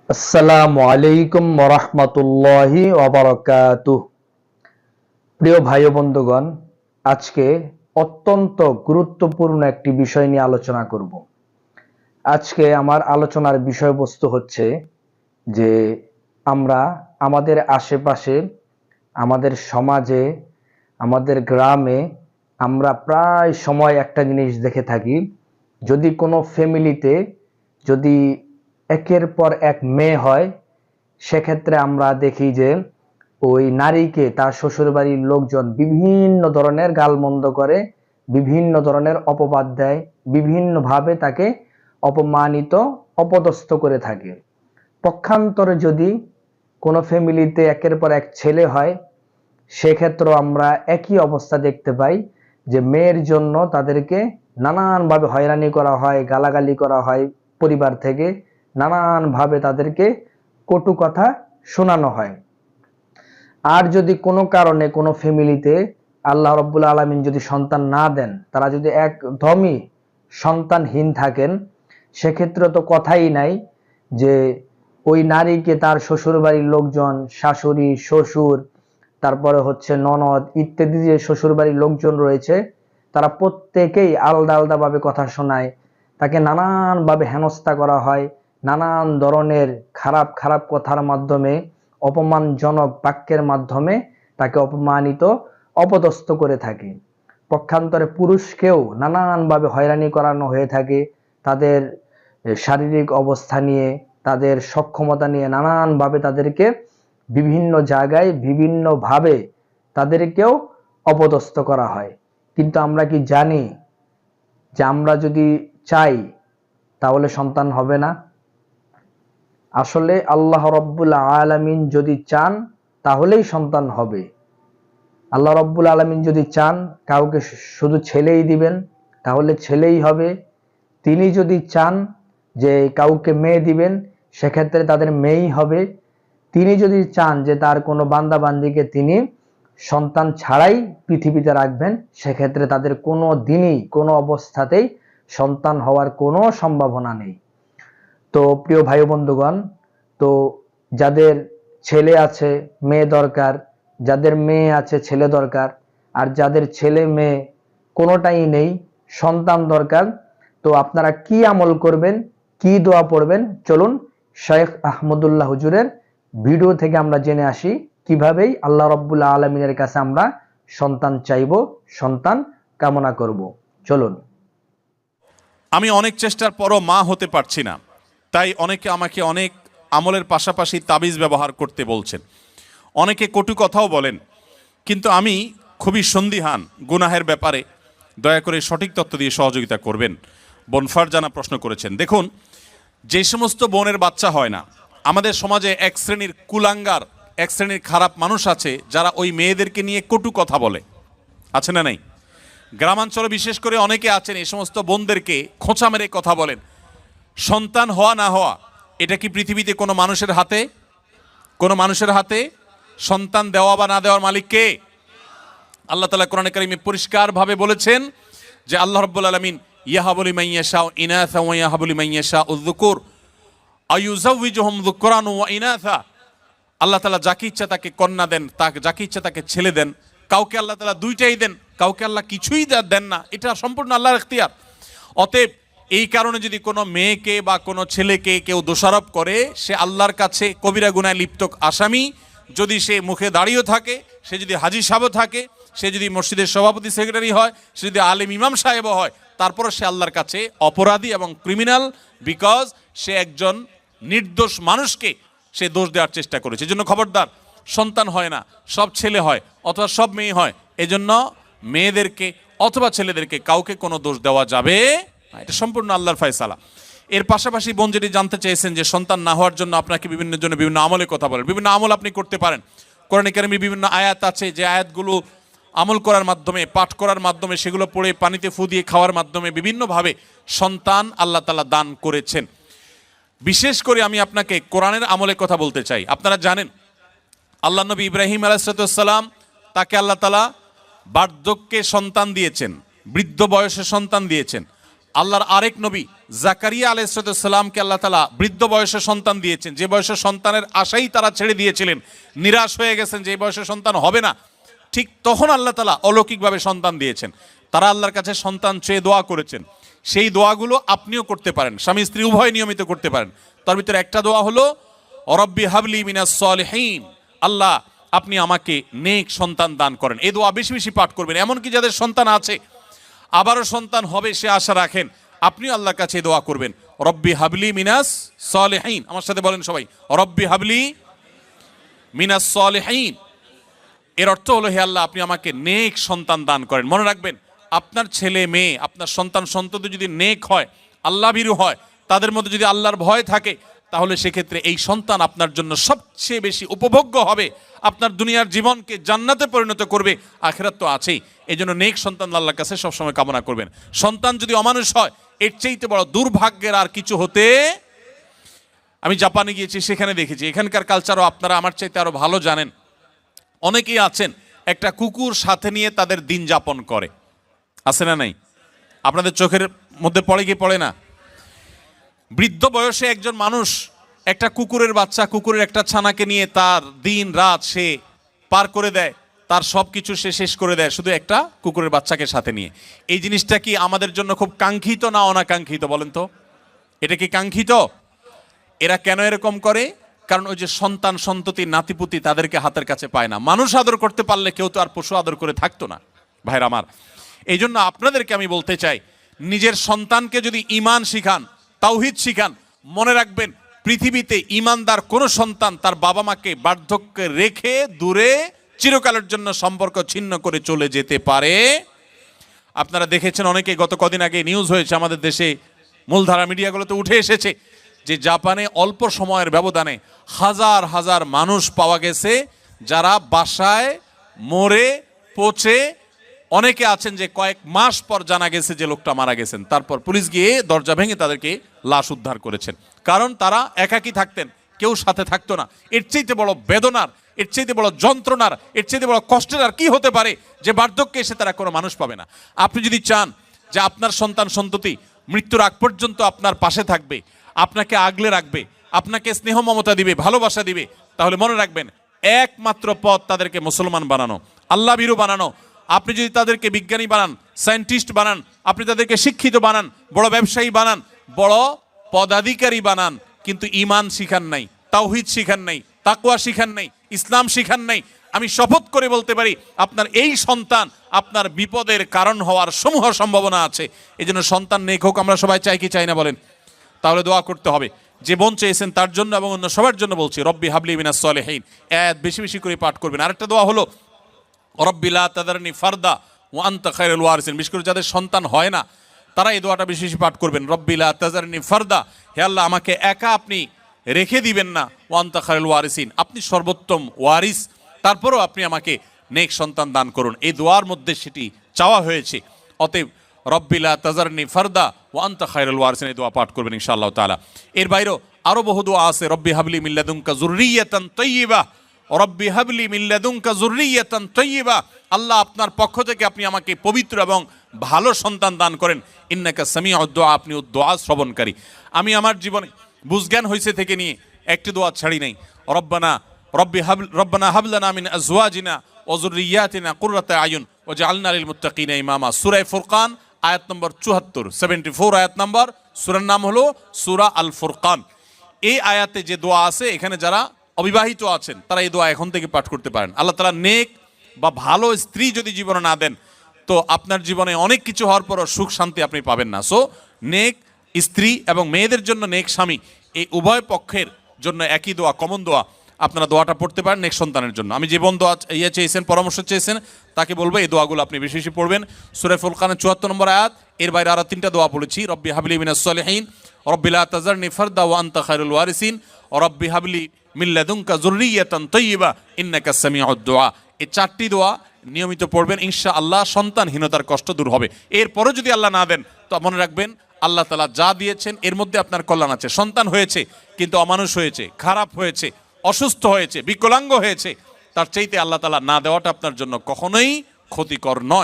আসসালামু আলাইকুম ওরহমতুল্লাহি ওয়াবারাকাতুহ। প্রিয় ভাই ও বন্ধুগণ, আজকে অত্যন্ত গুরুত্বপূর্ণ একটি বিষয় নিয়ে আলোচনা করব। আজকে আমার আলোচনার বিষয়বস্তু হচ্ছে যে আমরা আমাদের আশেপাশে, আমাদের সমাজে, আমাদের গ্রামে আমরা প্রায় সময় একটা জিনিস দেখে থাকি। যদি কোনো ফ্যামিলিতে যদি একের পর এক মেয়ে হয়, সেক্ষেত্রে আমরা দেখি যে ওই নারীকে তার শ্বশুরবাড়ির লোকজন বিভিন্ন ধরনের গালমন্দ করে, বিভিন্ন ধরনের অপবাদ দেয়, বিভিন্নভাবে তাকে অপমানিত, অপদস্থ করে থাকে। পক্ষান্তরে যদি কোনো ফ্যামিলিতে একের পর এক ছেলে হয়, সেক্ষেত্রে আমরা একই অবস্থা দেখতে পাই যে মেয়ের জন্য তাদেরকে নানানভাবে হয়রানি করা হয়, গালাগালি করা হয়, পরিবার থেকে নানানভাবে তাদেরকে কটু কথা শোনানো হয়। আর যদি কোনো কারণে কোনো ফ্যামিলিতে আল্লাহ রব্বুল আলামিন যদি সন্তান না দেন, তারা যদি একদমই সন্তানহীন থাকেন, সেক্ষেত্রে তো কথাই নাই যে ওই নারীকে তার শ্বশুরবাড়ির লোকজন, শাশুড়ি, শ্বশুর, তারপরে হচ্ছে ননদ ইত্যাদি যে শ্বশুরবাড়ির লোকজন রয়েছে, তারা প্রত্যেকেই আলাদা আলাদাভাবে কথা শোনায়, তাকে নানানভাবে হেনস্থা করা হয়, নানান ধরনের খারাপ খারাপ কথার মাধ্যমে, অপমানজনক বাক্যের মাধ্যমে তাকে অপমানিত, অপদস্থ করে থাকে। পক্ষান্তরে পুরুষকেও নানানভাবে হয়রানি করানো হয়ে থাকে, তাদের শারীরিক অবস্থা নিয়ে, তাদের সক্ষমতা নিয়ে নানানভাবে তাদেরকে বিভিন্ন জায়গায় বিভিন্নভাবে তাদেরকেও অপদস্থ করা হয়। কিন্তু আমরা কি জানি যে আমরা যদি চাই তাহলে সন্তান হবে না? আসলে আল্লাহ রব্বুল আলামিন যদি চান তাহলেই সন্তান হবে। আল্লাহ রব্বুল আলামিন যদি চান কাউকে শুধু ছেলেই দিবেন, তাহলে ছেলেই হবে। তিনি যদি চান যে কাউকে মেয়ে দিবেন, সেক্ষেত্রে তাদের মেয়েই হবে। তিনি যদি চান যে তার কোনো বান্দা বান্দিকে তিনি সন্তান ছাড়াই পৃথিবীতে রাখবেন, সেক্ষেত্রে তাদের কোনো দিনই, কোনো অবস্থাতেই সন্তান হওয়ার কোনো সম্ভাবনা নেই। তো প্রিয় ভাই বন্ধুগণ, তো যাদের ছেলে আছে মেয়ে দরকার, যাদের মেয়ে আছে ছেলে দরকার, আর যাদের ছেলে মেয়ে কোনোটাই নেই, সন্তান দরকার, তো আপনারা কি আমল করবেন, কি দোয়া পড়বেন, চলুন শেখ আহমদুল্লাহ হুজুরের ভিডিও থেকে আমরা জেনে আসি কিভাবেই আল্লাহ রব্বুল আলমিনের কাছে আমরা সন্তান চাইব, সন্তান কামনা করব। চলুন। আমি অনেক চেষ্টার পরও মা হতে পারছি না, তাই অনেকে আমাকে অনেক আমলের পাশাপাশি তাবিজ ব্যবহার করতে বলছেন, অনেকে কটু কথাও বলেন, কিন্তু আমি খুবই সন্দিহান গুনাহের ব্যাপারে। দয়া করে সঠিক তথ্য দিয়ে সহযোগিতা করবেন। বোন ফারজানা প্রশ্ন করেছেন, দেখুন, যে সমস্ত বোনের বাচ্চা হয় না, আমাদের সমাজে এক শ্রেণীর কুলাঙ্গার, এক শ্রেণীর খারাপ মানুষ আছে যারা ওই মেয়েদেরকে নিয়ে কটু কথা বলে, আছে না নাই? গ্রামাঞ্চলে বিশেষ করে অনেকে আছেন এই সমস্ত বোনদেরকে খোঁচা মেরে কথা বলেন। সন্তান হওয়া না হওয়া এটা কি পৃথিবীতে কোনো মানুষের হাতে? কোনো মানুষের হাতে? সন্তান দেওয়া বা না দেওয়ার মালিক কে? আল্লাহ তাআলা কোরআনে কারিমে পরিষ্কারভাবে বলেছেন যে আল্লাহ রাব্বুল আলামিন ইয়াহাবু লিমান ইয়াশাউ ইনাসা ওয়া ইয়াহাবু লিমান ইয়াশাউ যুকুর আয়ুযাওয়িজুহুম যুকরান ওয়া ইনাসা। আল্লাহ তাআলা যাকে ইচ্ছা তাকে কন্যা দেন, তাকে যাকে ইচ্ছা তাকে ছেলে দেন। কাউকে আল্লাহ তাআলা দুইটাই দেন, কাউকে আল্লাহ কিছুই দেন না। এটা সম্পূর্ণ আল্লাহর ইখতিয়ার। অতএব এই কারণে যদি কোনো মেয়েকে বা কোনো ছেলেকে কেউ দোষারোপ করে, সে আল্লাহর কাছে কবিরা গুনায় লিপ্ত আসামি। যদি সে মুখে দাঁড়িয়ে থাকে, সে যদি হাজী সাহেব থাকে, সে যদি মসজিদের সভাপতি সেক্রেটারি হয়, সে যদি আলেম ইমাম সাহেবও হয়, তারপরও সে আল্লাহর কাছে অপরাধী এবং ক্রিমিনাল, বিকজ সে একজন নির্দোষ মানুষকে সে দোষ দেওয়ার চেষ্টা করেছে। এজন্য খবরদার, সন্তান হয় না, সব ছেলে হয় অথবা সব মেয়ে হয়, এজন্য মেয়েদেরকে অথবা ছেলেদেরকে কাউকে কোনো দোষ দেওয়া যাবে না। এটা সম্পূর্ণ আল্লাহর ফয়সালা। এর পাশাপাশি বোন যেটি জানতে চেয়েছেন যে সন্তান না হওয়ার জন্য আপনাকে বিভিন্ন আমলের কথা বলেন, বিভিন্ন আমল আপনি করতে পারেন। কোরআনে কারিমে বিভিন্ন আয়াত আছে, যে আয়াতগুলো আমল করার মাধ্যমে, পাঠ করার মাধ্যমে, সেগুলো পড়ে পানিতে ফু দিয়ে খাওয়ার মাধ্যমে বিভিন্নভাবে সন্তান আল্লাহ তাআলা দান করেছেন। বিশেষ করে আমি আপনাকে কোরআনের আমলের কথা বলতে চাই। আপনারা জানেন আল্লাহ নবী ইব্রাহিম আলাইহিস সালাম, তাকে আল্লাহ তাআলা বার্ধক্যে সন্তান দিয়েছেন, বৃদ্ধ বয়সে সন্তান দিয়েছেন। আল্লাহর আরেক নবী জাকারিয়া আলাইহিস সালামকে আল্লাহ তাআলা বৃদ্ধ বয়সে সন্তান দিয়েছেন, যে বয়সে সন্তানের আশাই তারা ছেড়ে দিয়েছিলেন, নিরাশ হয়ে গেছেন যে এই বয়সে সন্তান হবে না, ঠিক তখন আল্লাহ তাআলা অলৌকিকভাবে সন্তান দিয়েছেন। তারা আল্লাহর কাছে সন্তান চেয়ে দোয়া করেছেন। সেই দোয়াগুলো আপনিও করতে পারেন, স্বামী স্ত্রী উভয় নিয়মিত করতে পারেন। তার ভিতরে একটা দোয়া হলো রব্বি হাবলি মিনাস সলিহিন, আল্লাহ আপনি আমাকে নেক সন্তান দান করেন। এই দোয়া বেশি বেশি পাঠ করবেন। এমনকি যাদের সন্তান আছে, আবারও সন্তান হবে সে আশা রাখেন, আপনিও আল্লাহর কাছে দোয়া করবেন, রব্বি হাবলি মিনাস সলিহিন। আমার সাথে বলেন সবাই, রব্বি হাবলি মিনাস সলিহিন। এর অর্থ হলো, হে আল্লাহ আপনি আমাকে নেক সন্তান দান করেন। মনে রাখবেন, আপনার ছেলে মেয়ে, আপনার সন্তান সন্ততি যদি নেক হয়, আল্লাহ ভীরু হয়, তাদের মধ্যে যদি আল্লাহর ভয় থাকে, তাহলে সেক্ষেত্রে এই সন্তান আপনার জন্য সবচেয়ে বেশি উপভোগ্য হবে, আপনার দুনিয়ার জীবনকে জান্নাতে পরিণত করবে, আখিরাত তো আছেই। এই জন্য নেক সন্তান আল্লাহর কাছে সবসময় কামনা করবেন। সন্তান যদি অমানুষ হয়, এর চাইতে বড় দুর্ভাগ্যের আর কিছু হতে। আমি জাপানে গিয়েছি, সেখানে দেখেছি, এখানকার কালচারও আপনারা আমার চাইতে আরো ভালো জানেন। অনেকেই আছেন একটা কুকুর সাথে নিয়ে তাদের দিন যাপন করে, আছে না নাই? আপনাদের চোখের মধ্যে পড়ে কি পড়ে না? বৃদ্ধ বয়সে একজন মানুষ একটা কুকুরের বাচ্চা, কুকুরের একটা ছানাকে নিয়ে তার দিন রাত সে পার করে দেয়, তার সব কিছু সে শেষ করে দেয় শুধু একটা কুকুরের বাচ্চাকে সাথে নিয়ে। এই জিনিসটা কি আমাদের জন্য খুব কাঙ্ক্ষিত না অনাকাঙ্ক্ষিত বলেন তো? এটা কি কাঙ্ক্ষিত? এরা কেন এরকম করে? কারণ ওই যে সন্তান সন্ততি নাতিপুতি তাদেরকে হাতের কাছে পায় না। মানুষ আদর করতে পারলে কেউ তো আর পশু আদর করে থাকতো না ভাইরা আমার। এই জন্য আপনাদেরকে আমি বলতে চাই, নিজের সন্তানকে যদি ঈমান শিখান, তাওহীদ শিখান, মনে রাখবেন পৃথিবীতে ঈমানদার কোন সন্তান তার বাবা মাকে বার্ধক্যে রেখে দূরে চিরকালের জন্য সম্পর্ক ছিন্ন করে চলে যেতে পারে। আপনারা দেখেছেন, অনেকে গত কদিন আগে নিউজ হয়েছে আমাদের দেশে, মূলধারা মিডিয়াগুলোতে উঠে এসেছে যে জাপানে অল্প সময়ের ব্যবধানে হাজার হাজার মানুষ পাওয়া গেছে যারা বাসায় মরে পচে, অনেকে আছেন যে কয়েক মাস পর জানা গেছে যে লোকটা মারা গেছেন, তারপর পুলিশ গিয়ে দরজা ভেঙে তাদেরকে লাশ উদ্ধার করেছেন। কারণ তারা একাকী থাকতেন, কেউ সাথে থাকতো না। এর চাইতে বড় বেদনার, এর চাইতে বড় যন্ত্রণার, এর চাইতে বড় কষ্টের আর কি হতে পারে যে বার্ধক্যে এসে তারা কোনো মানুষ পাবে না। আপনি যদি চান যে আপনার সন্তান সন্ততি মৃত্যুর আগ পর্যন্ত আপনার পাশে থাকবে, আপনাকে আগলে রাখবে, আপনাকে স্নেহ মমতা দিবে, ভালোবাসা দিবে, তাহলে মনে রাখবেন একমাত্র পথ তাদেরকে মুসলমান বানানো, আল্লাহ ভীরু বানানো। আপনি যদি তাদেরকে বিজ্ঞানী বানান, সায়েন্টিস্ট বানান, আপনি তাদেরকে শিক্ষিত বানান, বড় ব্যবসায়ী বানান, বড় পদাধিকারী বানান, কিন্তু ঈমান শিখান নাই, তাওহীদ শিখান নাই, তাকওয়া শিখান নাই, ইসলাম শিখান নাই, আমি শপথ করে বলতে পারি আপনার এই সন্তান আপনার বিপদের কারণ হওয়ার সমূহ সম্ভাবনা আছে। এই জন্য সন্তান নেক হোক আমরা সবাই চাই কি চাই না বলেন? তাহলে দোয়া করতে হবে। যে বোন চেয়েছেন তার জন্য এবং অন্য সবার জন্য বলছি, রব্বি হাবলি মিনাস সলিহিন। এত বেশি বেশি করে পাঠ করবেন। আরেকটা দোয়া হলো রব্বি লা তাদারনি ফারদা ওয়া আনতা খায়রুল ওয়ারিসিন। বিশেষ করে যাদের সন্তান হয় না তারা এই দোয়াটা বেশি বেশি পাঠ করবেন, রব্বি লা তাদারনি ফারদা, হে আল্লাহ আমাকে একা আপনি রেখে দিবেন না, ওয়া আনতা খায়রুল ওয়ারিসিন, আপনি সর্বোত্তম ওয়ারিস, তারপরেও আপনি আমাকে নেক সন্তান দান করুন। এই দোয়ার মধ্যে সেটি চাওয়া হয়েছে। অতএব রব্বি লা তাজারনি ফারদা ওয়া আনতা খায়রুল ওয়ারিসিন, এই দোয়া পাঠ করবেন ইনশাআল্লাহ তাআলা। এর বাইরেও আরো বহু দোয়া আছে, রব্বি হাবলি মিন লাদুনকা যুররিয়াতান তাইয়্যিবা, রব্বি হাবলি মিন লাদুনকা যুররিয়াতান তাইয়্যিবা, আল্লাহ আপনার পক্ষ থেকে আপনি আমাকে পবিত্র এবং ভালো সন্তান দান করেন, ইন্নাকা সামিউদ দুআ, আপনি দোয়া শ্রবণকারী। আমি আমার জীবনে বুঝজ্ঞান হয়েছে থেকে নিয়ে একটি দোয়া ছাড়ি নাই, রব্বানা হাব লানা মিন আজওয়াজিনা ওয়া যুররিয়াতিনা কুররাতা আয়ুন ওয়াজআলনা লিল মুত্তাকিনা ইমামা। সূরা ফুরকান আয়াত নম্বর 74, 74 আয়াত নম্বর। সূরার নাম হলো সূরা আল ফুরকান। এই আয়াতে যে দোয়া আছে, এখানে যারা অবিবাহিত আছেন তারা এই দোয়া এখন থেকে পাঠ করতে পারেন। আল্লাহ তাআলা নেক বা ভালো স্ত্রী যদি জীবনে না দেন, তো আপনার জীবনে অনেক কিছু হওয়ার পরও সুখ শান্তি আপনি পাবেন না। সো নেক স্ত্রী এবং মেয়েদের জন্য নেক স্বামী, এই উভয় পক্ষের জন্য একই দোয়া, কমন দোয়া, আপনারা দোয়াটা পড়তে পারেন নেক সন্তানের জন্য। আমি যে বোন দোয়া চেয়েছেন, পরামর্শ চেয়েছেন, তাকে বলবো এই দোয়াগুলো আপনি বেশি বেশি পড়বেন। সূরা ফুরকানের 74 নম্বর আয়াত, এর বাইরে আরো 3টা দোয়া পড়েছি, রব্বি হাবলি মিনাস সলিহিন, রব্বি লা তাজারনি ফারদা ওয়া আনতা খায়রুল ওয়ারিসিন, রব্বি হাবলি মিন লাদুনকা যুররিয়াতান তাইয়্যিবা ইন্নাকা সামিউদ দুআ। এই 4টি দোয়া নিয়মিত পড়বেন, ইনশাআল্লাহ সন্তানহীনতার কষ্ট দূর হবে। এরপরও যদি আল্লাহ না দেন, তো মনে রাখবেন আল্লাহ তাআলা যা দিয়েছেন এর মধ্যে আপনার কল্যাণ আছে। সন্তান হয়েছে কিন্তু অমানুষ হয়েছে, খারাপ হয়েছে, অসুস্থ হয়েছে, বিকলাঙ্গ হয়েছে, তার চাইতে আল্লাহ তাআলা না দেওয়াটা আপনার জন্য কখনোই ক্ষতিকর নয়।